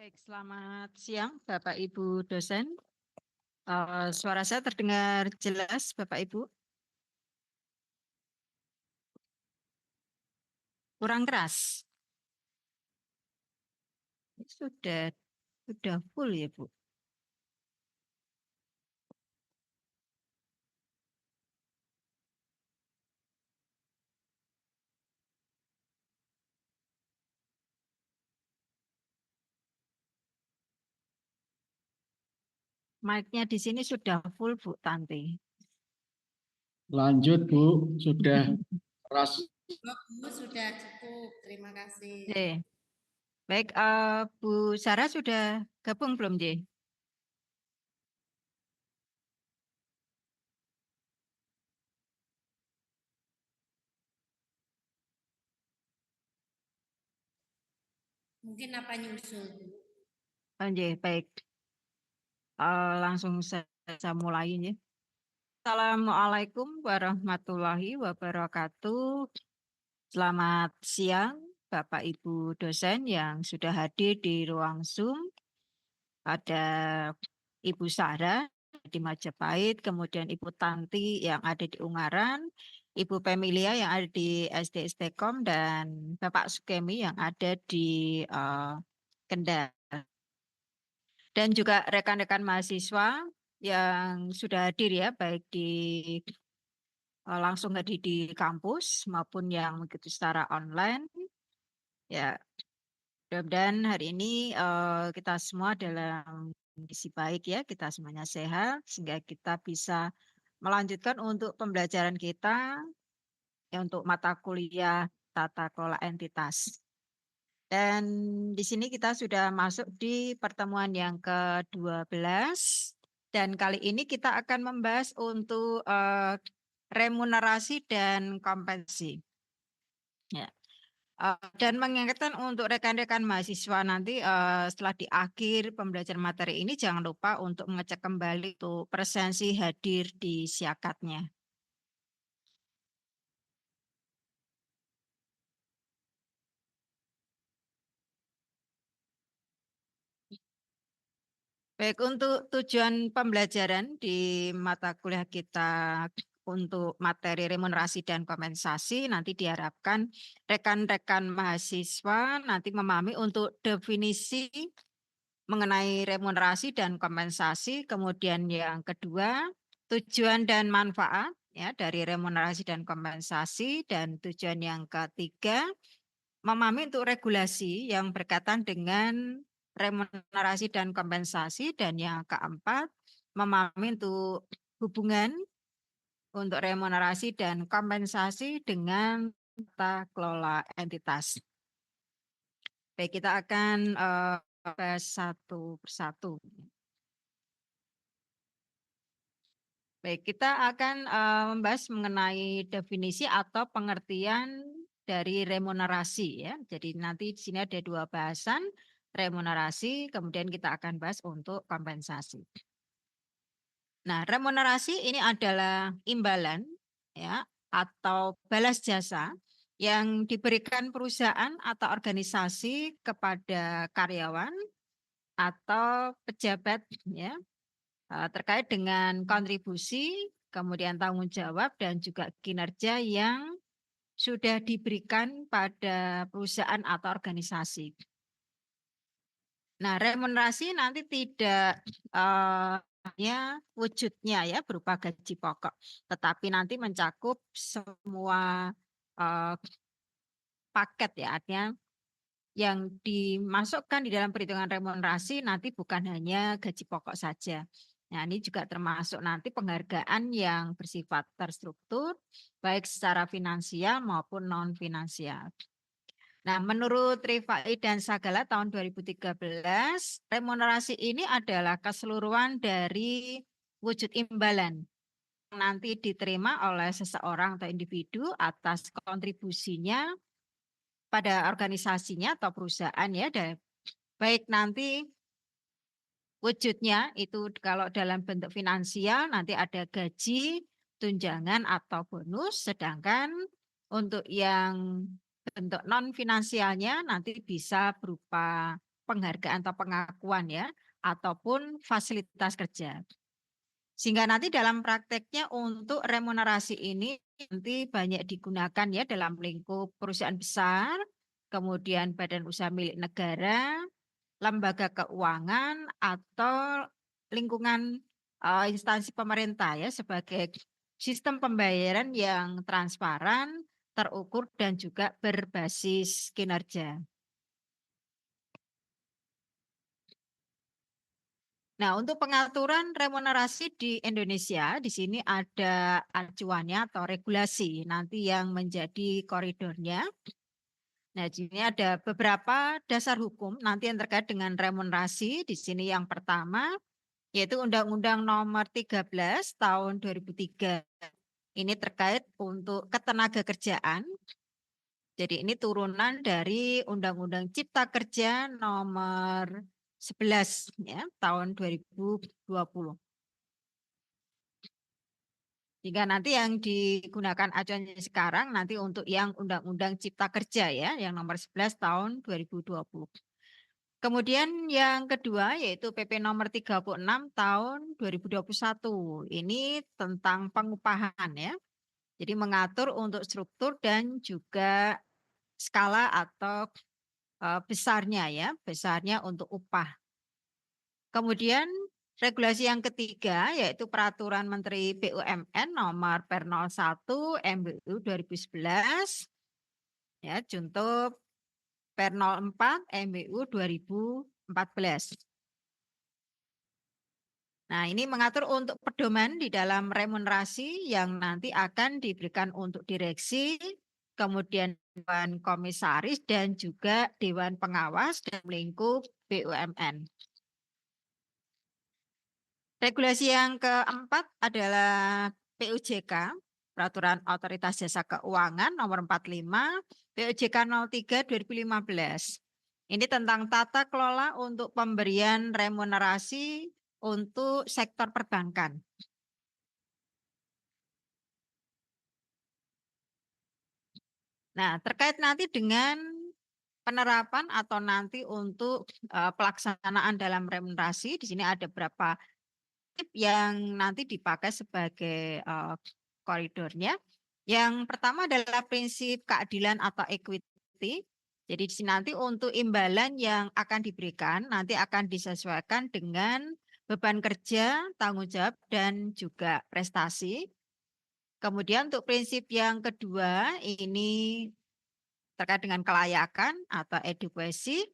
Baik, selamat siang Bapak Ibu dosen. Suara saya terdengar jelas Bapak Ibu? Kurang keras? Sudah full ya Bu? Mic-nya di sini sudah full Bu Tanti. Lanjut Bu, sudah keras. Bu, sudah cukup, terima kasih. Oke. Baik, Bu Sarah sudah gabung belum, J? Mungkin apa nyusul Bu? J, baik. Langsung saya mulai ya. Assalamualaikum warahmatullahi wabarakatuh. Selamat siang Bapak Ibu dosen yang sudah hadir di ruang Zoom. Ada Ibu Sarah di Majapahit, kemudian Ibu Tanti yang ada di Ungaran, Ibu Pemilia yang ada di SD Istekom, dan Bapak Sukemi yang ada di Kendal. Dan juga rekan-rekan mahasiswa yang sudah hadir ya, baik di langsung hadir di kampus maupun yang mengikuti secara online. Ya, mudah-mudahan hari ini kita semua dalam kondisi baik ya, kita semuanya sehat sehingga kita bisa melanjutkan untuk pembelajaran kita ya, untuk mata kuliah tata kelola entitas. Dan di sini kita sudah masuk di pertemuan yang ke-12 dan kali ini kita akan membahas untuk remunerasi dan kompensasi. Ya. Dan mengingatkan untuk rekan-rekan mahasiswa nanti setelah di akhir pembelajaran materi ini jangan lupa untuk mengecek kembali untuk presensi hadir di siakatnya. Baik, untuk tujuan pembelajaran di mata kuliah kita untuk materi remunerasi dan kompensasi nanti diharapkan rekan-rekan mahasiswa nanti memahami untuk definisi mengenai remunerasi dan kompensasi, kemudian yang kedua tujuan dan manfaat ya dari remunerasi dan kompensasi, dan tujuan yang ketiga memahami untuk regulasi yang berkaitan dengan remunerasi dan kompensasi, dan yang keempat memahami untuk hubungan untuk remunerasi dan kompensasi dengan tata kelola entitas. Baik, kita akan bahas satu persatu. Baik, kita akan membahas mengenai definisi atau pengertian dari remunerasi ya. Jadi nanti di sini ada dua bahasan, remunerasi, kemudian kita akan bahas untuk kompensasi. Nah, remunerasi ini adalah imbalan ya atau balas jasa yang diberikan perusahaan atau organisasi kepada karyawan atau pejabat ya terkait dengan kontribusi, kemudian tanggung jawab dan juga kinerja yang sudah diberikan pada perusahaan atau organisasi. Nah, remunerasi nanti tidak hanya wujudnya ya berupa gaji pokok, tetapi nanti mencakup semua paket ya, artinya yang dimasukkan di dalam perhitungan remunerasi nanti bukan hanya gaji pokok saja. Nah, ini juga termasuk nanti penghargaan yang bersifat terstruktur, baik secara finansial maupun non-finansial. Nah, menurut Rifai dan Sagala tahun 2013, remunerasi ini adalah keseluruhan dari wujud imbalan yang nanti diterima oleh seseorang atau individu atas kontribusinya pada organisasinya atau perusahaan ya, baik nanti wujudnya itu kalau dalam bentuk finansial nanti ada gaji, tunjangan atau bonus, sedangkan untuk yang bentuk non finansialnya nanti bisa berupa penghargaan atau pengakuan ya, ataupun fasilitas kerja. Sehingga nanti dalam prakteknya untuk remunerasi ini nanti banyak digunakan ya dalam lingkup perusahaan besar, kemudian badan usaha milik negara, lembaga keuangan, atau lingkungan instansi pemerintah ya sebagai sistem pembayaran yang transparan, terukur, dan juga berbasis kinerja. Nah, untuk pengaturan remunerasi di Indonesia, di sini ada acuannya atau regulasi nanti yang menjadi koridornya. Nah, di sini ada beberapa dasar hukum nanti yang terkait dengan remunerasi. Di sini yang pertama yaitu Undang-Undang Nomor 13 Tahun 2003. Ini terkait untuk ketenagakerjaan. Jadi ini turunan dari Undang-Undang Cipta Kerja Nomor 11 ya, tahun 2020. Jika nanti yang digunakan acuannya sekarang nanti untuk yang Undang-Undang Cipta Kerja ya, yang nomor 11 tahun 2020. Kemudian yang kedua yaitu PP nomor 36 tahun 2021. Ini tentang pengupahan ya. Jadi mengatur untuk struktur dan juga skala atau besarnya ya, besarnya untuk upah. Kemudian regulasi yang ketiga yaitu Peraturan Menteri BUMN nomor per 01 MBU 2011 ya, junto per 04 MBU 2014. Nah, ini mengatur untuk pedoman di dalam remunerasi yang nanti akan diberikan untuk direksi, kemudian dewan komisaris dan juga dewan pengawas dalam lingkup BUMN. Regulasi yang keempat adalah PUJK, Peraturan Otoritas Jasa Keuangan nomor 45, PUJK 03 2015. Ini tentang tata kelola untuk pemberian remunerasi untuk sektor perbankan. Nah, terkait nanti dengan penerapan atau nanti untuk pelaksanaan dalam remunerasi, di sini ada beberapa tip yang nanti dipakai sebagai koridornya. Yang pertama adalah prinsip keadilan atau equity. Jadi di sini nanti untuk imbalan yang akan diberikan nanti akan disesuaikan dengan beban kerja, tanggung jawab, dan juga prestasi. Kemudian untuk prinsip yang kedua ini terkait dengan kelayakan atau edukasi.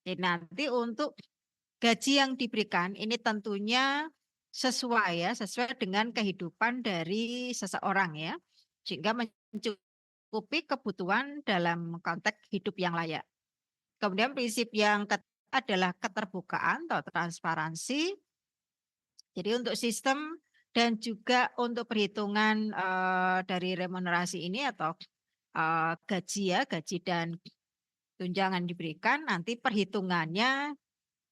Jadi nanti untuk gaji yang diberikan ini tentunya sesuai dengan kehidupan dari seseorang ya, sehingga mencukupi kebutuhan dalam konteks hidup yang layak. Kemudian prinsip yang ketiga adalah keterbukaan atau transparansi. Jadi untuk sistem dan juga untuk perhitungan dari remunerasi ini atau gaji dan tunjangan diberikan, nanti perhitungannya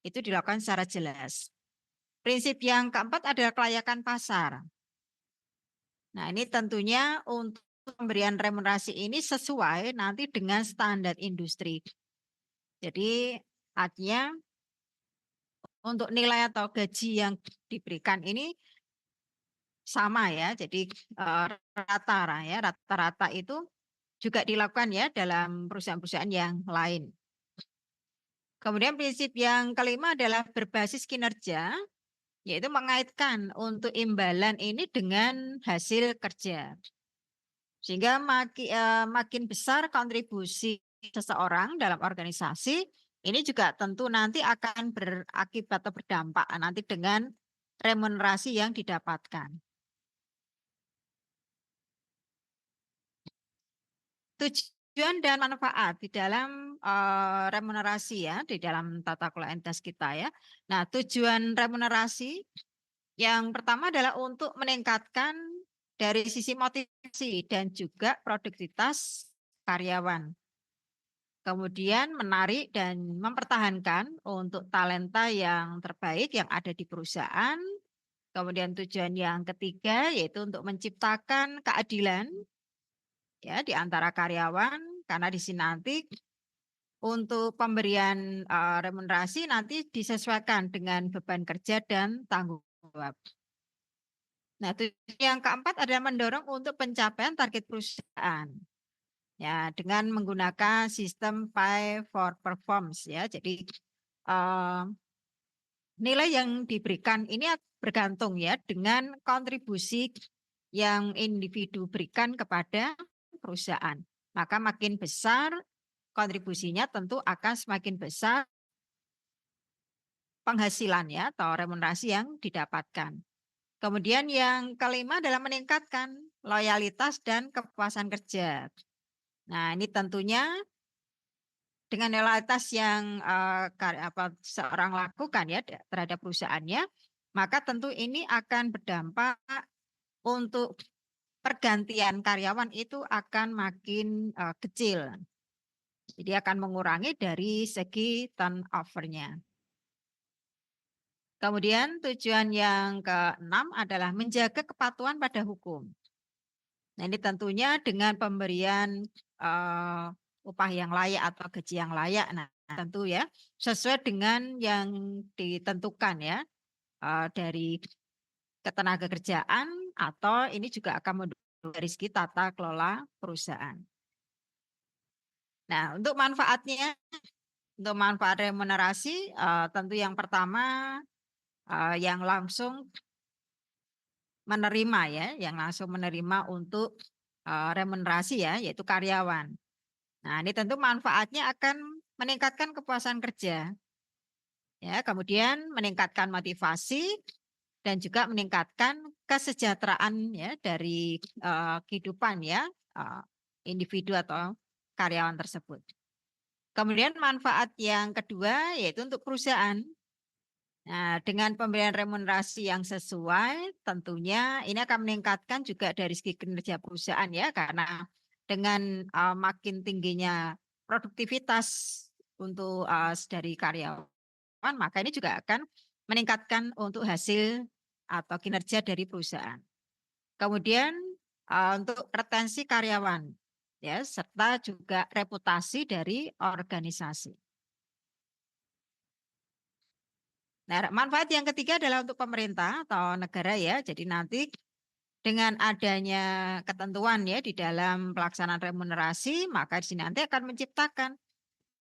itu dilakukan secara jelas. Prinsip yang keempat adalah kelayakan pasar. Nah, ini tentunya untuk pemberian remunerasi ini sesuai nanti dengan standar industri. Jadi artinya untuk nilai atau gaji yang diberikan ini sama ya. Jadi rata-rata itu juga dilakukan ya dalam perusahaan-perusahaan yang lain. Kemudian prinsip yang kelima adalah berbasis kinerja, yaitu mengaitkan untuk imbalan ini dengan hasil kerja. Sehingga makin besar kontribusi seseorang dalam organisasi, ini juga tentu nanti akan berakibat atau berdampak nanti dengan remunerasi yang didapatkan. Tujuan dan manfaat di dalam remunerasi ya, di dalam tata kelola entitas kita ya. Nah, tujuan remunerasi yang pertama adalah untuk meningkatkan dari sisi motivasi dan juga produktivitas karyawan. Kemudian menarik dan mempertahankan untuk talenta yang terbaik yang ada di perusahaan. Kemudian tujuan yang ketiga yaitu untuk menciptakan keadilan ya di antara karyawan, karena di sini nanti untuk pemberian remunerasi nanti disesuaikan dengan beban kerja dan tanggung jawab. Nah, yang keempat adalah mendorong untuk pencapaian target perusahaan. Ya, dengan menggunakan sistem pay for performance ya. Jadi nilai yang diberikan ini bergantung ya dengan kontribusi yang individu berikan kepada perusahaan. Maka makin besar kontribusinya tentu akan semakin besar penghasilannya atau remunerasi yang didapatkan. Kemudian yang kelima adalah meningkatkan loyalitas dan kepuasan kerja. Nah, ini tentunya dengan loyalitas yang seorang lakukan ya terhadap perusahaannya, maka tentu ini akan berdampak untuk pergantian karyawan itu akan makin kecil. Jadi akan mengurangi dari segi turnover-nya. Kemudian tujuan yang keenam adalah menjaga kepatuhan pada hukum. Nah, ini tentunya dengan pemberian upah yang layak atau gaji yang layak. Nah, tentu ya sesuai dengan yang ditentukan ya dari ketenagakerjaan atau ini juga akan mendukung dari segi tata kelola perusahaan. Nah, untuk manfaatnya, untuk manfaat remunerasi tentu yang pertama yang langsung menerima ya, yang langsung menerima untuk remunerasi ya, yaitu karyawan. Nah, ini tentu manfaatnya akan meningkatkan kepuasan kerja. Ya, kemudian meningkatkan motivasi dan juga meningkatkan kesejahteraan ya dari kehidupan ya individu atau karyawan tersebut. Kemudian manfaat yang kedua yaitu untuk perusahaan. Nah, dengan pemberian remunerasi yang sesuai, tentunya ini akan meningkatkan juga dari segi kinerja perusahaan ya, karena dengan makin tingginya produktivitas untuk dari karyawan, maka ini juga akan meningkatkan untuk hasil atau kinerja dari perusahaan. Kemudian untuk retensi karyawan, ya, serta juga reputasi dari organisasi. Nah, manfaat yang ketiga adalah untuk pemerintah atau negara ya. Jadi nanti dengan adanya ketentuan ya di dalam pelaksanaan remunerasi, maka di sini nanti akan menciptakan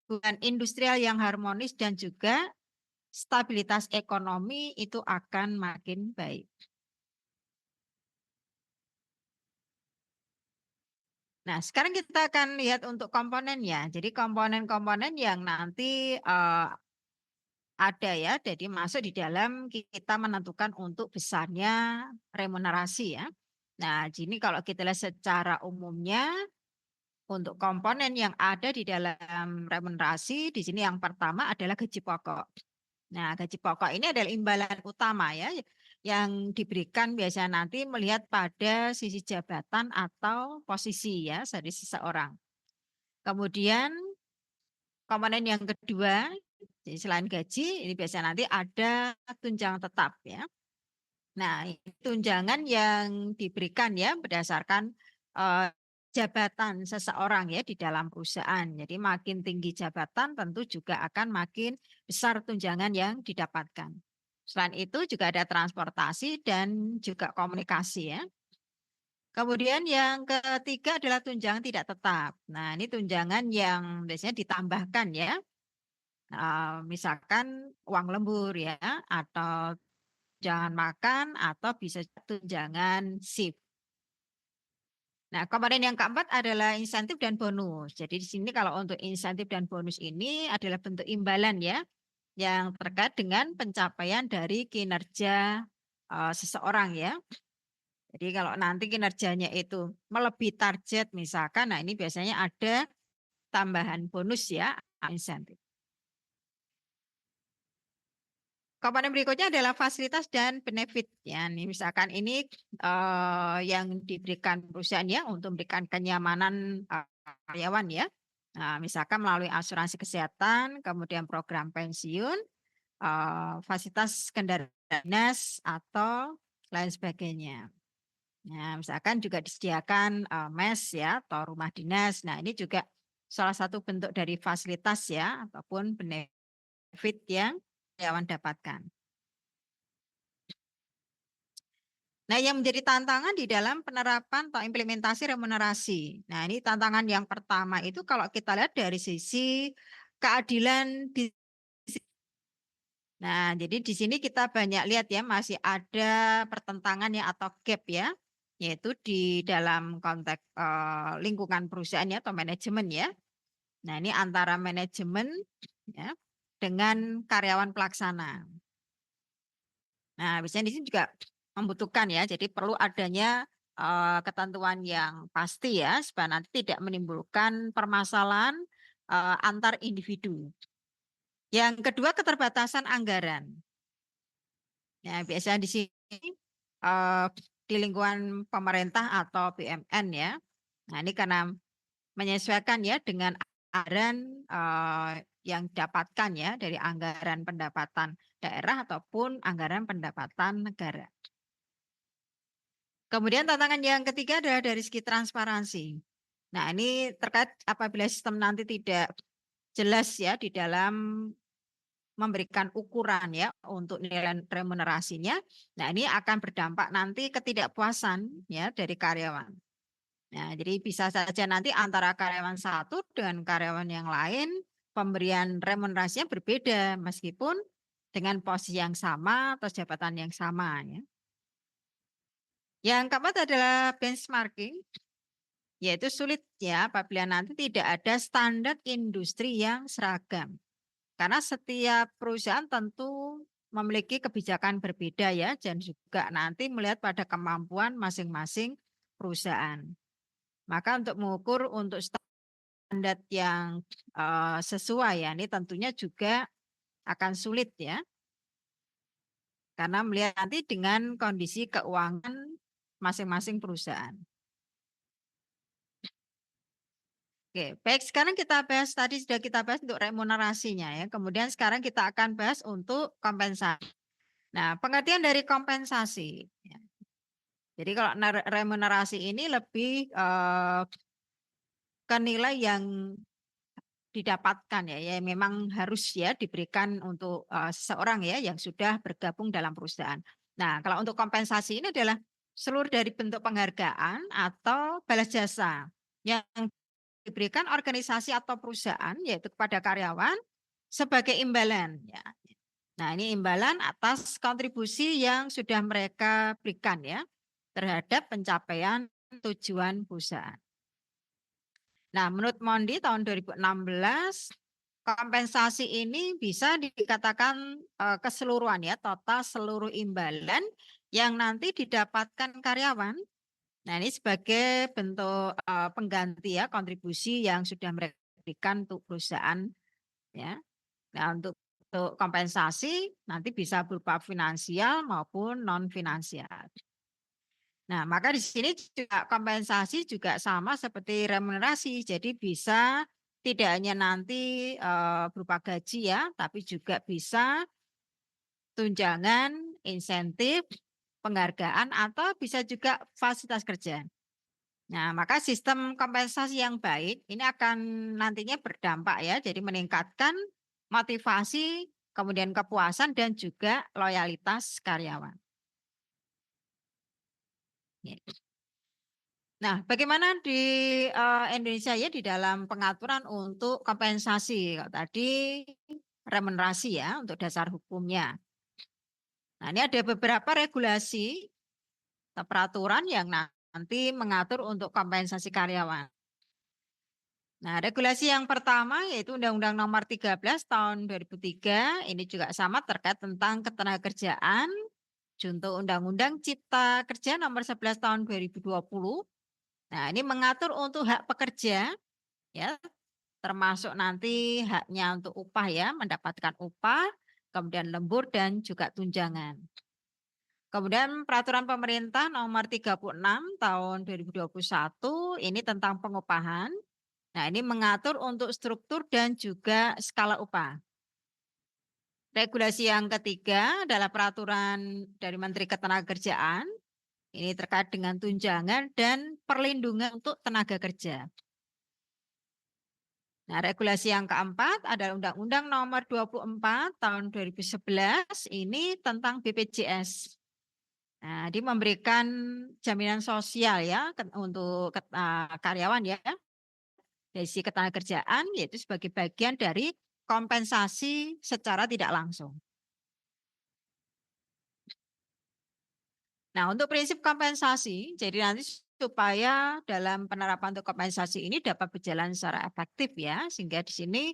hubungan industrial yang harmonis dan juga stabilitas ekonomi itu akan makin baik. Nah, sekarang kita akan lihat untuk komponennya. Jadi komponen-komponen yang nanti ada ya, jadi masuk di dalam kita menentukan untuk besarnya remunerasi ya. Nah, jadi kalau kita lihat secara umumnya untuk komponen yang ada di dalam remunerasi, di sini yang pertama adalah gaji pokok. Nah, gaji pokok ini adalah imbalan utama ya, yang diberikan biasanya nanti melihat pada sisi jabatan atau posisi ya dari seseorang. Kemudian komponen yang kedua, jadi selain gaji, ini biasanya nanti ada tunjangan tetap ya. Nah, tunjangan yang diberikan ya berdasarkan jabatan seseorang ya di dalam perusahaan. Jadi makin tinggi jabatan tentu juga akan makin besar tunjangan yang didapatkan. Selain itu juga ada transportasi dan juga komunikasi ya. Kemudian yang ketiga adalah tunjangan tidak tetap. Nah, ini tunjangan yang biasanya ditambahkan ya. Misalkan uang lembur ya, atau tunjangan makan, atau bisa tunjangan shift. Nah, komponen yang keempat adalah insentif dan bonus. Jadi di sini kalau untuk insentif dan bonus ini adalah bentuk imbalan ya, yang terkait dengan pencapaian dari kinerja seseorang ya. Jadi kalau nanti kinerjanya itu melebihi target misalkan, nah ini biasanya ada tambahan bonus ya, insentif. Komponen berikutnya adalah fasilitas dan benefit ya. Nih, misalkan ini yang diberikan perusahaan ya untuk memberikan kenyamanan karyawan ya. Nah, misalkan melalui asuransi kesehatan, kemudian program pensiun, fasilitas kendaraan dinas atau lain sebagainya. Nah, misalkan juga disediakan mes ya atau rumah dinas. Nah, ini juga salah satu bentuk dari fasilitas ya ataupun benefit yang karyawan dapatkan. Nah, yang menjadi tantangan di dalam penerapan atau implementasi remunerasi. Nah, ini tantangan yang pertama itu kalau kita lihat dari sisi keadilan di. Nah, jadi di sini kita banyak lihat ya masih ada pertentangan ya atau gap ya, yaitu di dalam konteks lingkungan perusahaan ya atau manajemen ya. Nah, ini antara manajemen ya dengan karyawan pelaksana. Nah, biasanya di sini juga membutuhkan ya, jadi perlu adanya ketentuan yang pasti ya, supaya nanti tidak menimbulkan permasalahan antar individu. Yang kedua, keterbatasan anggaran. Ya, biasanya di sini di lingkungan pemerintah atau BUMN ya. Nah, ini karena menyesuaikan ya dengan anggaran yang didapatkan ya dari anggaran pendapatan daerah ataupun anggaran pendapatan negara. Kemudian tantangan yang ketiga adalah dari segi transparansi. Nah, ini terkait apabila sistem nanti tidak jelas ya di dalam memberikan ukuran ya untuk nilai remunerasinya. Nah, ini akan berdampak nanti ketidakpuasan ya dari karyawan. Nah, jadi bisa saja nanti antara karyawan satu dengan karyawan yang lain pemberian remunerasinya berbeda meskipun dengan posisi yang sama atau jabatan yang sama ya. Yang keempat adalah benchmarking, yaitu sulit ya apabila nanti tidak ada standar industri yang seragam. Karena setiap perusahaan tentu memiliki kebijakan berbeda ya dan juga nanti melihat pada kemampuan masing-masing perusahaan. Maka untuk mengukur untuk standar yang sesuai ya ini tentunya juga akan sulit ya. Karena melihat nanti dengan kondisi keuangan masing-masing perusahaan. Oke, baik sekarang kita bahas tadi sudah kita bahas untuk remunerasinya ya. Kemudian sekarang kita akan bahas untuk kompensasi. Nah, pengertian dari kompensasi. Ya. Jadi kalau remunerasi ini lebih ke nilai yang didapatkan ya, ya memang harus ya diberikan untuk seseorang ya yang sudah bergabung dalam perusahaan. Nah, kalau untuk kompensasi ini adalah seluruh dari bentuk penghargaan atau balas jasa yang diberikan organisasi atau perusahaan yaitu kepada karyawan sebagai imbalan ya. Nah, ini imbalan atas kontribusi yang sudah mereka berikan ya terhadap pencapaian tujuan perusahaan. Nah, menurut Mondi tahun 2016 kompensasi ini bisa dikatakan keseluruhan ya total seluruh imbalan yang nanti didapatkan karyawan. Nah, ini sebagai bentuk pengganti ya kontribusi yang sudah mereka berikan untuk perusahaan ya. Nah, untuk kompensasi nanti bisa berupa finansial maupun non finansial. Nah, maka di sini juga kompensasi juga sama seperti remunerasi. Jadi bisa tidak hanya nanti berupa gaji ya, tapi juga bisa tunjangan, insentif, penghargaan atau bisa juga fasilitas kerja. Nah, maka sistem kompensasi yang baik ini akan nantinya berdampak ya, jadi meningkatkan motivasi, kemudian kepuasan dan juga loyalitas karyawan. Nah, bagaimana di Indonesia ya di dalam pengaturan untuk kompensasi? Tadi remunerasi ya untuk dasar hukumnya. Nah, ini ada beberapa regulasi atau peraturan yang nanti mengatur untuk kompensasi karyawan. Nah, regulasi yang pertama yaitu Undang-Undang Nomor 13 Tahun 2003. Ini juga sama terkait tentang ketenagakerjaan. Contoh Undang-Undang Cipta Kerja Nomor 11 Tahun 2020. Nah, ini mengatur untuk hak pekerja ya, termasuk nanti haknya untuk upah ya, mendapatkan upah, kemudian lembur dan juga tunjangan. Kemudian peraturan pemerintah nomor 36 tahun 2021 ini tentang pengupahan. Nah, ini mengatur untuk struktur dan juga skala upah. Regulasi yang ketiga adalah peraturan dari Menteri Ketenagakerjaan. Ini terkait dengan tunjangan dan perlindungan untuk tenaga kerja. Nah, regulasi yang keempat adalah Undang-Undang Nomor 24 Tahun 2011 ini tentang BPJS. Nah, dia memberikan jaminan sosial ya untuk karyawan ya dari sisi ketenagakerjaan, yaitu sebagai bagian dari kompensasi secara tidak langsung. Nah, untuk prinsip kompensasi, jadi nanti supaya dalam penerapan untuk kompensasi ini dapat berjalan secara efektif ya, sehingga di sini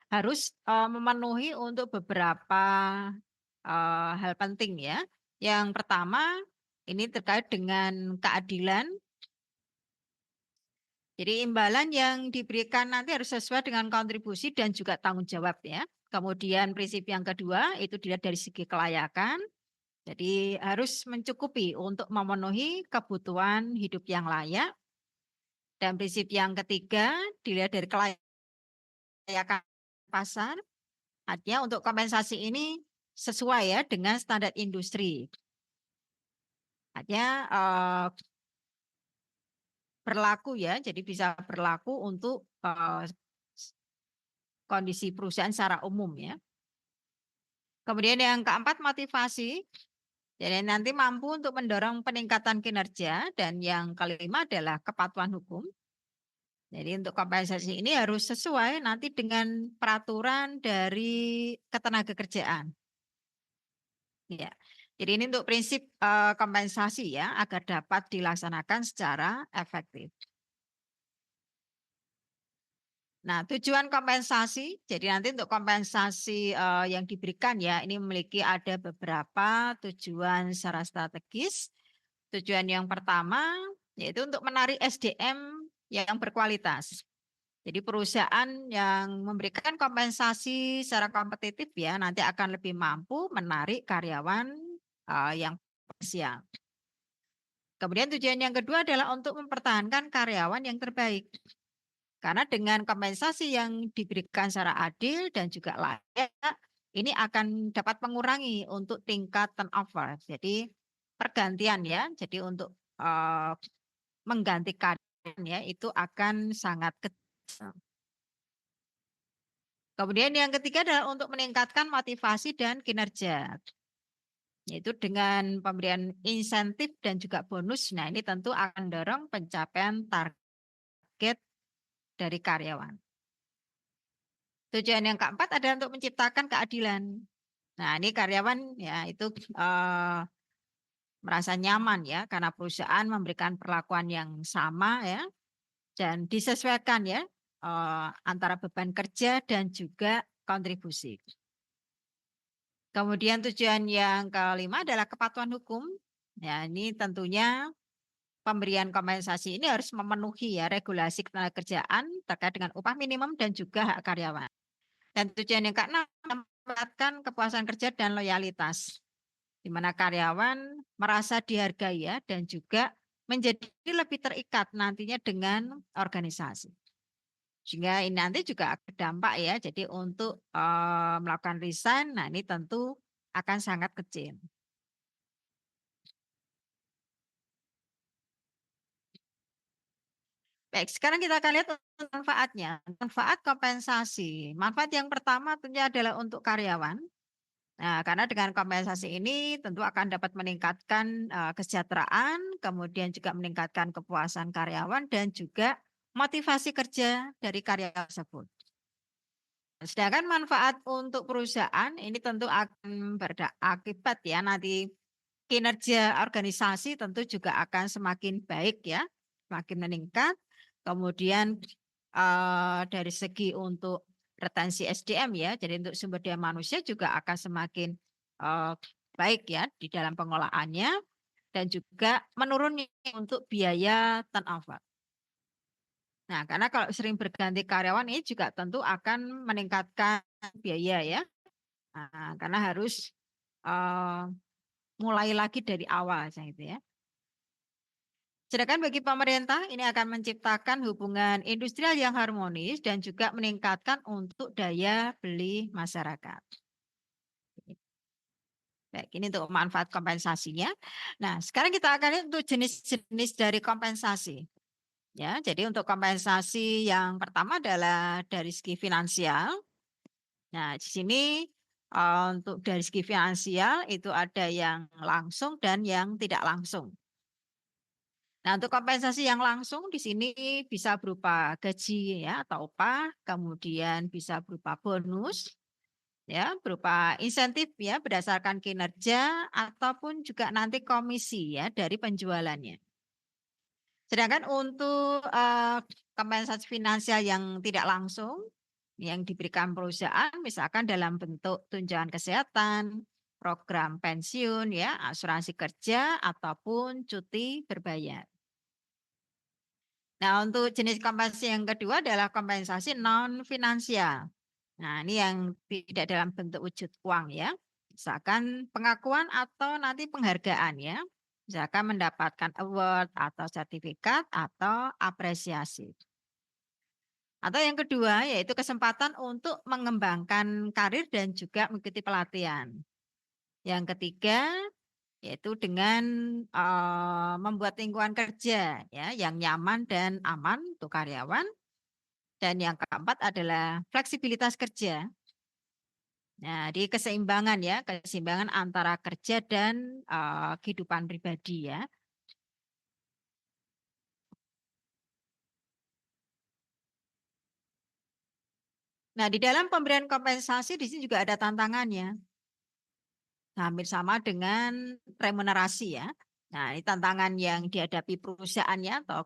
harus memenuhi untuk beberapa hal penting ya. Yang pertama ini terkait dengan keadilan. Jadi imbalan yang diberikan nanti harus sesuai dengan kontribusi dan juga tanggung jawab ya. Kemudian prinsip yang kedua itu dilihat dari segi kelayakan. Jadi harus mencukupi untuk memenuhi kebutuhan hidup yang layak. Dan prinsip yang ketiga dilihat dari kelayakan pasar. Artinya untuk kompensasi ini sesuai ya dengan standar industri. Artinya berlaku ya, jadi bisa berlaku untuk kondisi perusahaan secara umum ya. Kemudian yang keempat motivasi. Jadi nanti mampu untuk mendorong peningkatan kinerja dan yang kelima adalah kepatuhan hukum. Jadi untuk kompensasi ini harus sesuai nanti dengan peraturan dari ketenagakerjaan. Ya. Jadi ini untuk prinsip kompensasi ya agar dapat dilaksanakan secara efektif. Nah, tujuan kompensasi, jadi nanti untuk kompensasi yang diberikan ya, ini memiliki ada beberapa tujuan secara strategis. Tujuan yang pertama yaitu untuk menarik SDM yang berkualitas. Jadi perusahaan yang memberikan kompensasi secara kompetitif ya, nanti akan lebih mampu menarik karyawan yang potensial. Kemudian tujuan yang kedua adalah untuk mempertahankan karyawan yang terbaik. Karena dengan kompensasi yang diberikan secara adil dan juga layak, ini akan dapat mengurangi untuk tingkat turnover. Jadi pergantian ya, jadi untuk mengganti karyawan ya itu akan sangat kecil. Kemudian yang ketiga adalah untuk meningkatkan motivasi dan kinerja. Yaitu dengan pemberian insentif dan juga bonus. Nah, ini tentu akan dorong pencapaian target dari karyawan. Tujuan yang keempat adalah untuk menciptakan keadilan. Nah, ini karyawan ya itu merasa nyaman ya karena perusahaan memberikan perlakuan yang sama ya dan disesuaikan ya antara beban kerja dan juga kontribusi. Kemudian tujuan yang kelima adalah kepatuhan hukum. Ya, ini tentunya pemberian kompensasi ini harus memenuhi ya regulasi ketenagakerjaan terkait dengan upah minimum dan juga hak karyawan. Dan tujuan yang keenam meningkatkan kepuasan kerja dan loyalitas, di mana karyawan merasa dihargai ya dan juga menjadi lebih terikat nantinya dengan organisasi. Sehingga ini nanti juga berdampak ya, jadi untuk melakukan resign, nah ini tentu akan sangat kecil. Baik, sekarang kita akan lihat manfaatnya. Manfaat kompensasi. Manfaat yang pertama tentunya adalah untuk karyawan. Nah, karena dengan kompensasi ini tentu akan dapat meningkatkan kesejahteraan, kemudian juga meningkatkan kepuasan karyawan dan juga motivasi kerja dari karyawan tersebut. Sedangkan manfaat untuk perusahaan ini tentu akan berakibat ya nanti kinerja organisasi tentu juga akan semakin baik ya, semakin meningkat. Kemudian dari segi untuk retensi SDM ya, jadi untuk sumber daya manusia juga akan semakin baik ya di dalam pengolahannya dan juga menurunnya untuk biaya turnover. Nah, karena kalau sering berganti karyawan ini juga tentu akan meningkatkan biaya ya. Nah, karena harus mulai lagi dari awal gitu ya. Sedangkan bagi pemerintah ini akan menciptakan hubungan industrial yang harmonis dan juga meningkatkan untuk daya beli masyarakat. Baik, ini untuk manfaat kompensasinya. Nah, sekarang kita akan lihat untuk jenis-jenis dari kompensasi. Ya, jadi untuk kompensasi yang pertama adalah dari segi finansial. Nah, di sini untuk dari segi finansial itu ada yang langsung dan yang tidak langsung. Nah, untuk kompensasi yang langsung di sini bisa berupa gaji ya atau upah, kemudian bisa berupa bonus ya, berupa insentif ya berdasarkan kinerja ataupun juga nanti komisi ya dari penjualannya. Sedangkan untuk kompensasi finansial yang tidak langsung yang diberikan perusahaan misalkan dalam bentuk tunjangan kesehatan, program pensiun ya, asuransi kerja ataupun cuti berbayar. Nah, untuk jenis kompensasi yang kedua adalah kompensasi non finansial. Nah, ini yang tidak dalam bentuk wujud uang ya. Misalkan pengakuan atau nanti penghargaan ya. Misalkan mendapatkan award atau sertifikat atau apresiasi. Atau yang kedua yaitu kesempatan untuk mengembangkan karir dan juga mengikuti pelatihan. Yang ketiga yaitu dengan membuat lingkungan kerja ya yang nyaman dan aman untuk karyawan. Dan yang keempat adalah fleksibilitas kerja. Nah, di keseimbangan ya, keseimbangan antara kerja dan kehidupan pribadi ya. Nah, di dalam pemberian kompensasi di sini juga ada tantangannya. Hampir sama dengan remunerasi ya. Nah, ini tantangan yang dihadapi perusahaannya atau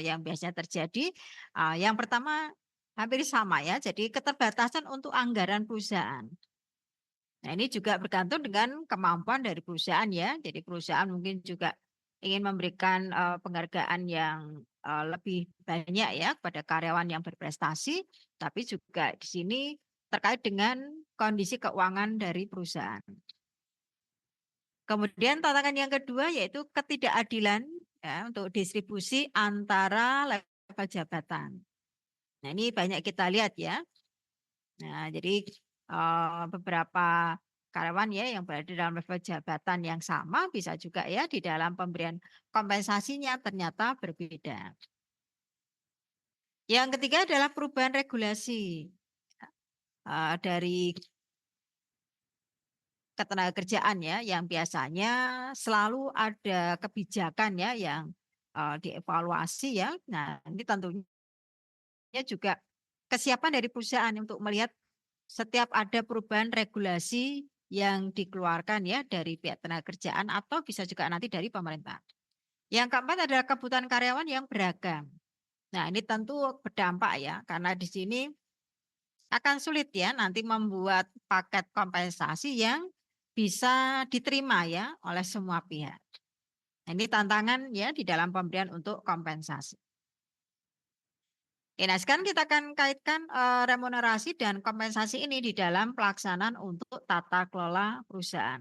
yang biasanya terjadi. Yang pertama hampir sama ya, jadi keterbatasan untuk anggaran perusahaan. Nah, ini juga bergantung dengan kemampuan dari perusahaan ya. Jadi perusahaan mungkin juga ingin memberikan penghargaan yang lebih banyak ya kepada karyawan yang berprestasi, tapi juga di sini terkait dengan kondisi keuangan dari perusahaan. Kemudian tantangan yang kedua yaitu ketidakadilan ya, untuk distribusi antara level jabatan. Nah, ini banyak kita lihat ya. Nah, jadi beberapa karyawan ya yang berada dalam level jabatan yang sama bisa juga ya di dalam pemberian kompensasinya ternyata berbeda. Yang ketiga adalah perubahan regulasi dari ketenagakerjaan ya yang biasanya selalu ada kebijakan ya yang dievaluasi ya. Nah, ini tentunya juga kesiapan dari perusahaan untuk melihat setiap ada perubahan regulasi yang dikeluarkan ya dari pihak tenaga kerjaan atau bisa juga nanti dari pemerintah. Yang keempat adalah kebutuhan karyawan yang beragam. Nah, ini tentu berdampak ya karena di sini akan sulit ya nanti membuat paket kompensasi yang bisa diterima ya oleh semua pihak. Nah, ini tantangan ya di dalam pemberian untuk kompensasi. Oke, nah sekarang kita akan kaitkan remunerasi dan kompensasi ini di dalam pelaksanaan untuk tata kelola perusahaan.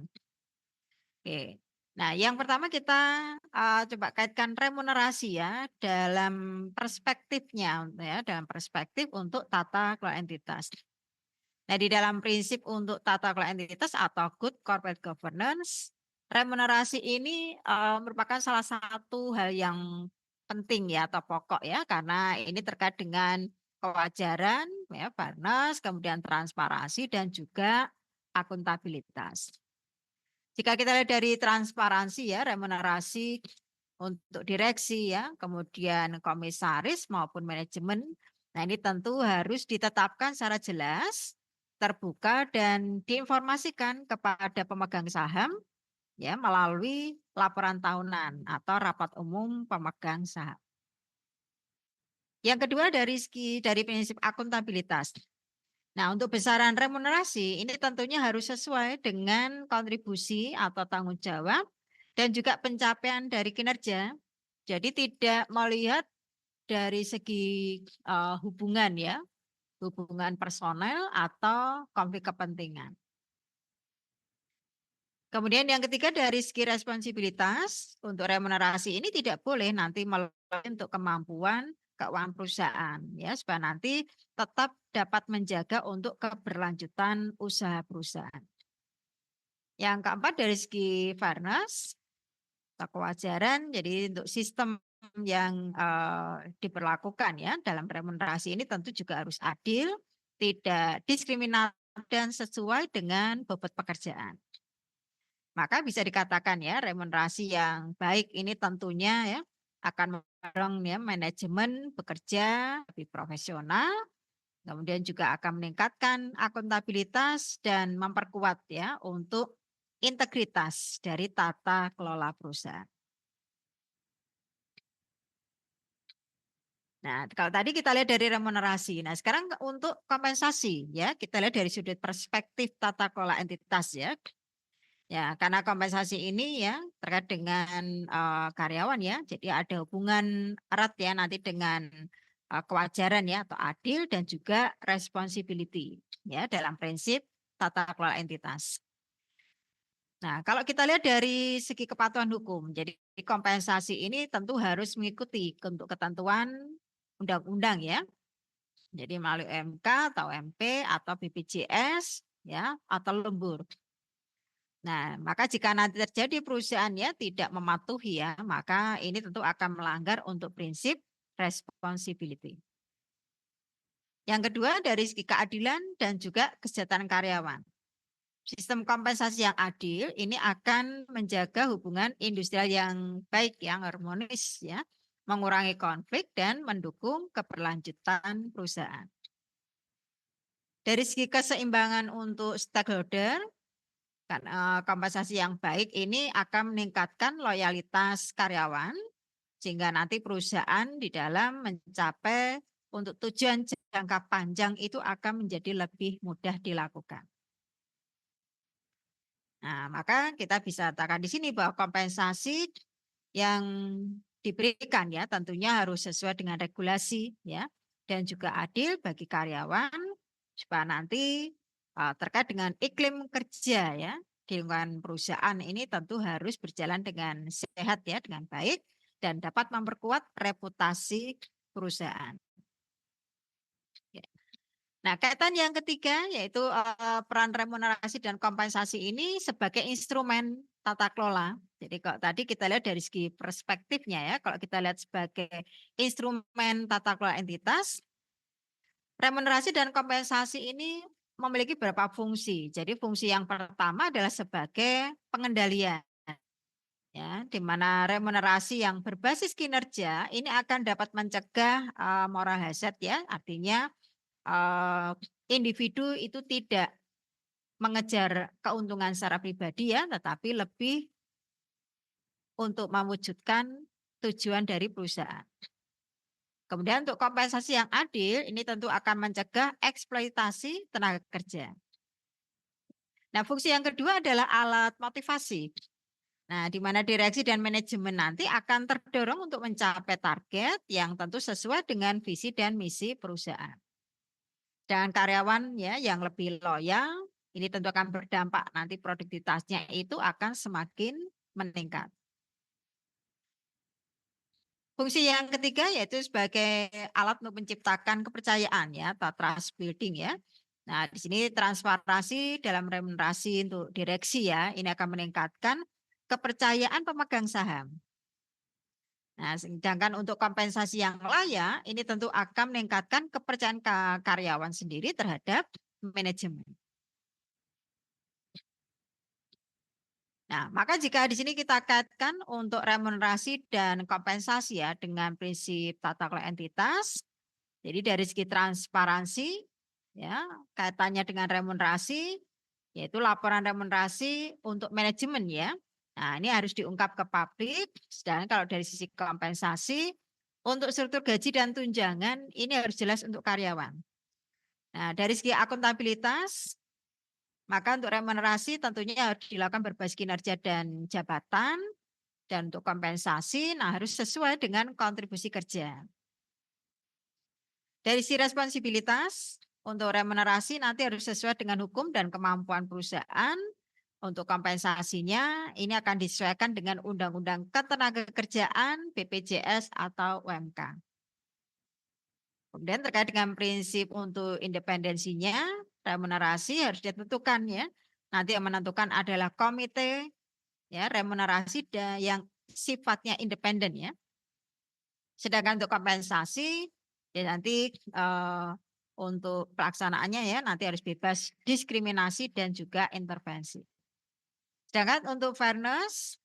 Oke, nah yang pertama kita coba kaitkan remunerasi ya dalam perspektifnya ya dalam perspektif untuk tata kelola entitas. Nah, di dalam prinsip untuk tata kelola entitas atau good corporate governance, remunerasi ini merupakan salah satu hal yang penting ya atau pokok ya karena ini terkait dengan kewajaran ya fairness, kemudian transparansi dan juga akuntabilitas. Jika kita lihat dari transparansi ya remunerasi untuk direksi ya, kemudian komisaris maupun manajemen. Nah, ini tentu harus ditetapkan secara jelas, terbuka dan diinformasikan kepada pemegang saham ya melalui laporan tahunan atau rapat umum pemegang saham. Yang kedua dari prinsip akuntabilitas. Nah, untuk besaran remunerasi ini tentunya harus sesuai dengan kontribusi atau tanggung jawab dan juga pencapaian dari kinerja. Jadi tidak melihat dari segi hubungan ya, hubungan personel atau konflik kepentingan. Kemudian yang ketiga dari segi responsibilitas untuk remunerasi ini tidak boleh nanti melalui untuk kemampuan keuangan perusahaan ya supaya nanti tetap dapat menjaga untuk keberlanjutan usaha perusahaan. Yang keempat dari segi fairness atau kewajaran, jadi untuk sistem yang diberlakukan ya dalam remunerasi ini tentu juga harus adil, tidak diskriminatif dan sesuai dengan bobot pekerjaan. Maka bisa dikatakan ya remunerasi yang baik ini tentunya ya akan mendorong ya manajemen bekerja lebih profesional, kemudian juga akan meningkatkan akuntabilitas dan memperkuat ya untuk integritas dari tata kelola perusahaan. Nah, kalau tadi kita lihat dari remunerasi. Nah, sekarang untuk kompensasi ya, kita lihat dari sudut perspektif tata kelola entitas ya. Ya, karena kompensasi ini ya terkait dengan karyawan ya. Jadi ada hubungan erat ya nanti dengan kewajaran ya atau adil dan juga responsibility ya dalam prinsip tata kelola entitas. Nah, kalau kita lihat dari segi kepatuhan hukum, jadi kompensasi ini tentu harus mengikuti untuk ketentuan undang-undang ya. Jadi melalui MK atau MP atau BPJS ya atau lembur. Nah, maka jika nanti terjadi perusahaan ya tidak mematuhi ya, maka ini tentu akan melanggar untuk prinsip responsibility. Yang kedua dari segi keadilan dan juga kesejahteraan karyawan. Sistem kompensasi yang adil ini akan menjaga hubungan industrial yang baik, yang harmonis ya, mengurangi konflik dan mendukung keberlanjutan perusahaan. Dari segi keseimbangan untuk stakeholder, kompensasi yang baik ini akan meningkatkan loyalitas karyawan sehingga nanti perusahaan di dalam mencapai untuk tujuan jangka panjang itu akan menjadi lebih mudah dilakukan. Nah, maka kita bisa katakan di sini bahwa kompensasi yang diberikan ya tentunya harus sesuai dengan regulasi ya dan juga adil bagi karyawan supaya nanti terkait dengan iklim kerja ya di lingkungan perusahaan ini tentu harus berjalan dengan sehat ya dengan baik dan dapat memperkuat reputasi perusahaan. Nah, kaitan yang ketiga yaitu peran remunerasi dan kompensasi ini sebagai instrumen tata kelola. Jadi kalau tadi kita lihat dari segi perspektifnya ya, kalau kita lihat sebagai instrumen tata kelola entitas, remunerasi dan kompensasi ini memiliki beberapa fungsi. Jadi fungsi yang pertama adalah sebagai pengendalian. Ya, di mana remunerasi yang berbasis kinerja ini akan dapat mencegah moral hazard ya, artinya individu itu tidak mengejar keuntungan secara pribadi ya, tetapi lebih untuk mewujudkan tujuan dari perusahaan. Kemudian untuk kompensasi yang adil, ini tentu akan mencegah eksploitasi tenaga kerja. Nah, fungsi yang kedua adalah alat motivasi. Nah, di mana direksi dan manajemen nanti akan terdorong untuk mencapai target yang tentu sesuai dengan visi dan misi perusahaan. Dan karyawan ya yang lebih loyal, ini tentu akan berdampak nanti produktivitasnya itu akan semakin meningkat. Fungsi yang ketiga yaitu sebagai alat untuk menciptakan kepercayaan ya atau trust building ya. Nah, di sini transparansi dalam remunerasi untuk direksi ya, ini akan meningkatkan kepercayaan pemegang saham. Nah, sedangkan untuk kompensasi yang layak, ini tentu akan meningkatkan kepercayaan karyawan sendiri terhadap manajemen. Nah, maka jika di sini kita kaitkan untuk remunerasi dan kompensasi ya dengan prinsip tata kelola entitas, jadi dari segi transparansi, ya kaitannya dengan remunerasi, yaitu laporan remunerasi untuk manajemen ya. Nah, ini harus diungkap ke publik. Sedangkan kalau dari sisi kompensasi, untuk struktur gaji dan tunjangan, ini harus jelas untuk karyawan. Nah, dari segi akuntabilitas, maka untuk remunerasi tentunya harus dilakukan berbasis kinerja dan jabatan. Dan untuk kompensasi, nah harus sesuai dengan kontribusi kerja. Dari sisi responsibilitas, untuk remunerasi nanti harus sesuai dengan hukum dan kemampuan perusahaan. Untuk kompensasinya, ini akan disesuaikan dengan Undang-Undang Ketenagakerjaan, BPJS, atau UMK. Kemudian terkait dengan prinsip untuk independensinya, remunerasi harus ditentukan ya. Nanti yang menentukan adalah komite ya remunerasi yang sifatnya independen ya. Sedangkan untuk kompensasi ya nanti untuk pelaksanaannya ya nanti harus bebas diskriminasi dan juga intervensi. Sedangkan untuk fairness,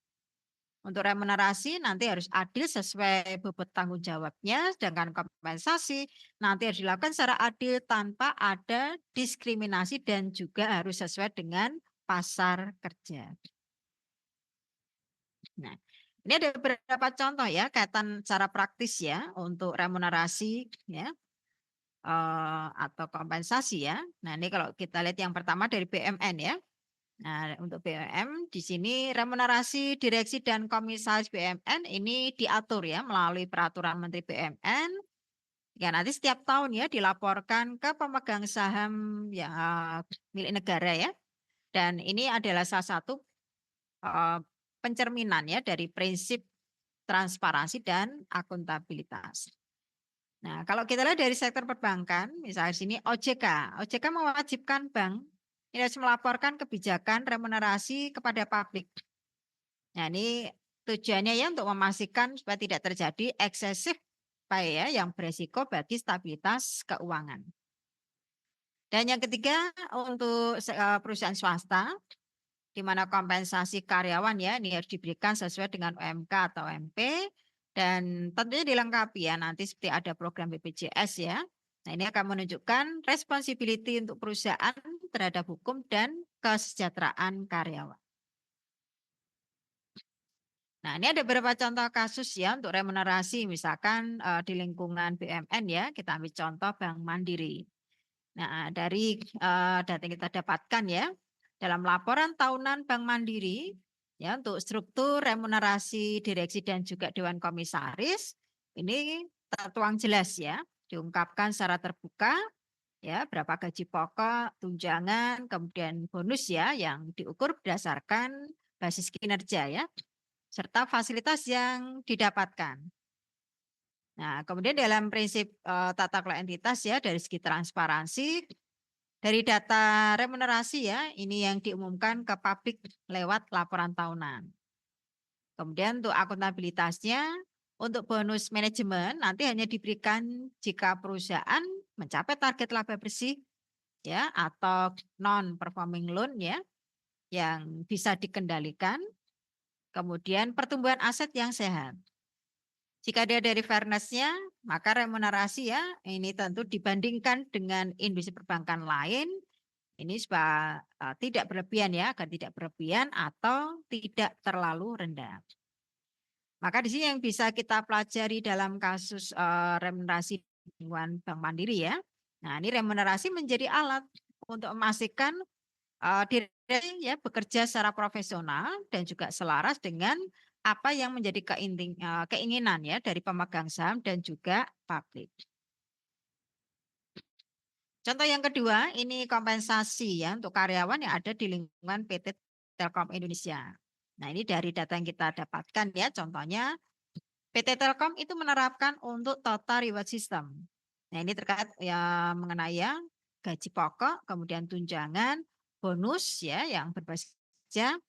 untuk remunerasi nanti harus adil sesuai bobot tanggung jawabnya, sedangkan kompensasi nanti harus dilakukan secara adil tanpa ada diskriminasi dan juga harus sesuai dengan pasar kerja. Nah, ini ada beberapa contoh ya kaitan cara praktis ya untuk remunerasi ya atau kompensasi ya. Nah, ini kalau kita lihat yang pertama dari BUMN ya. Nah, untuk BUMN di sini remunerasi direksi dan komisaris BUMN ini diatur ya melalui peraturan Menteri BUMN. Ya, nanti setiap tahun ya dilaporkan ke pemegang saham ya milik negara ya. Dan ini adalah salah satu pencerminan ya dari prinsip transparansi dan akuntabilitas. Nah, kalau kita lihat dari sektor perbankan, misalnya sini OJK. OJK mewajibkan bank ini harus melaporkan kebijakan remunerasi kepada publik. Nah, ini tujuannya ya untuk memastikan supaya tidak terjadi eksesif pay ya yang beresiko bagi stabilitas keuangan. Dan yang ketiga untuk perusahaan swasta di mana kompensasi karyawan ya ini harus diberikan sesuai dengan UMK atau UMP dan tentunya dilengkapi ya nanti seperti ada program BPJS ya. Nah, ini akan menunjukkan responsibility untuk perusahaan terhadap hukum dan kesejahteraan karyawan. Nah, ini ada beberapa contoh kasus ya untuk remunerasi misalkan di lingkungan BUMN ya, kita ambil contoh Bank Mandiri. Nah, dari data yang kita dapatkan ya, dalam laporan tahunan Bank Mandiri ya untuk struktur remunerasi direksi dan juga dewan komisaris ini tertuang jelas ya, diungkapkan secara terbuka ya berapa gaji pokok, tunjangan, kemudian bonus ya yang diukur berdasarkan basis kinerja ya, serta fasilitas yang didapatkan. Nah, kemudian dalam prinsip tata kelola entitas ya dari segi transparansi dari data remunerasi ya ini yang diumumkan ke publik lewat laporan tahunan. Kemudian untuk akuntabilitasnya untuk bonus manajemen nanti hanya diberikan jika perusahaan mencapai target laba bersih ya atau non performing loan ya yang bisa dikendalikan. Kemudian pertumbuhan aset yang sehat. Jika dia dari fairness-nya, maka remunerasi ya ini tentu dibandingkan dengan industri perbankan lain, ini supaya tidak berlebihan ya, agar tidak berlebihan atau tidak terlalu rendah. Maka di sini yang bisa kita pelajari dalam kasus remunerasi lingkungan Bank Mandiri ya. Nah, ini remunerasi menjadi alat untuk memastikan direksi ya bekerja secara profesional dan juga selaras dengan apa yang menjadi keinginan ya dari pemegang saham dan juga publik. Contoh yang kedua, ini kompensasi ya untuk karyawan yang ada di lingkungan PT Telkom Indonesia. Nah, ini dari data yang kita dapatkan ya, contohnya PT Telkom itu menerapkan untuk total reward system. Nah, ini terkait ya mengenai ya gaji pokok, kemudian tunjangan, bonus ya yang berbasis kerja,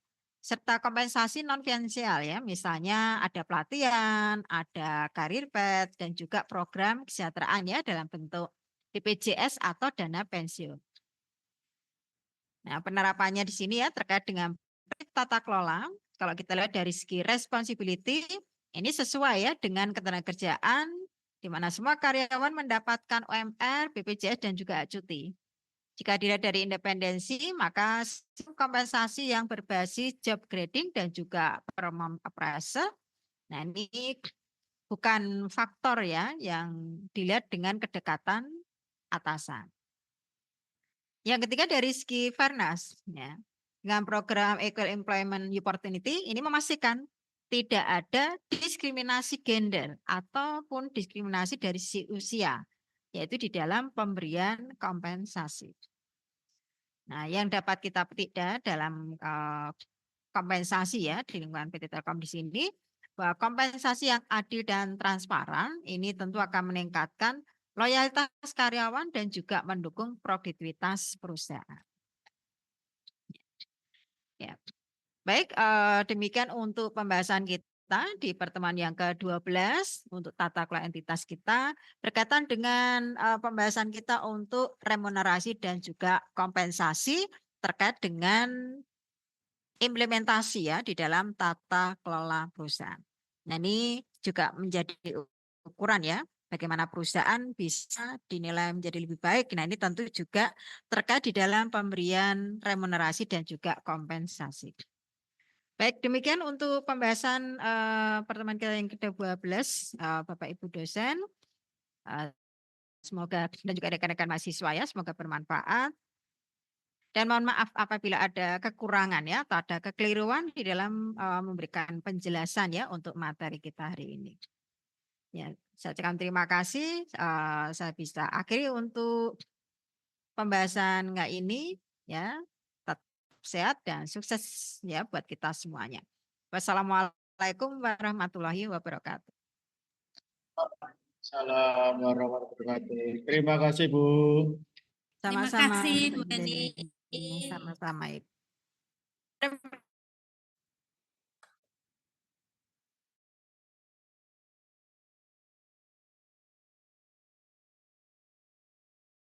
serta kompensasi non finansial ya, misalnya ada pelatihan, ada career path dan juga program kesejahteraan ya dalam bentuk BPJS atau dana pensiun. Nah, penerapannya di sini ya terkait dengan tata kelola. Kalau kita lihat dari segi responsibility, ini sesuai ya dengan ketenagakerjaan di mana semua karyawan mendapatkan UMR, BPJS dan juga hak cuti. Jika dilihat dari independensi, maka kompensasi yang berbasis job grading dan juga performance appraisal. Nah, ini bukan faktor ya yang dilihat dengan kedekatan atasan. Yang ketiga dari segi fairness ya. Dengan program Equal Employment Opportunity ini memastikan tidak ada diskriminasi gender ataupun diskriminasi dari sisi usia, yaitu di dalam pemberian kompensasi. Nah, yang dapat kita petik dalam kompensasi ya di lingkungan PT Telkom di sini, bahwa kompensasi yang adil dan transparan ini tentu akan meningkatkan loyalitas karyawan dan juga mendukung produktivitas perusahaan. Ya. Baik, demikian untuk pembahasan kita kita di pertemuan yang ke-12 untuk tata kelola entitas kita berkaitan dengan pembahasan kita untuk remunerasi dan juga kompensasi terkait dengan implementasi ya di dalam tata kelola perusahaan. Nah, ini juga menjadi ukuran ya bagaimana perusahaan bisa dinilai menjadi lebih baik. Nah, ini tentu juga terkait di dalam pemberian remunerasi dan juga kompensasi. Baik, demikian untuk pembahasan pertemuan kita yang ke-12, Bapak Ibu dosen. Semoga dan juga rekan-rekan mahasiswa ya, semoga bermanfaat. Dan mohon maaf apabila ada kekurangan ya atau ada kekeliruan di dalam memberikan penjelasan ya untuk materi kita hari ini. Ya, saya ucapkan terima kasih. Saya bisa akhiri untuk pembahasan nggak ini ya. Tetap sehat dan sukses ya buat kita semuanya. Wassalamualaikum warahmatullahi wabarakatuh. Salam warahmatullahi wabarakatuh. Terima kasih, Bu. Terima Sama-sama. kasih, Bu Eni. Sama-sama.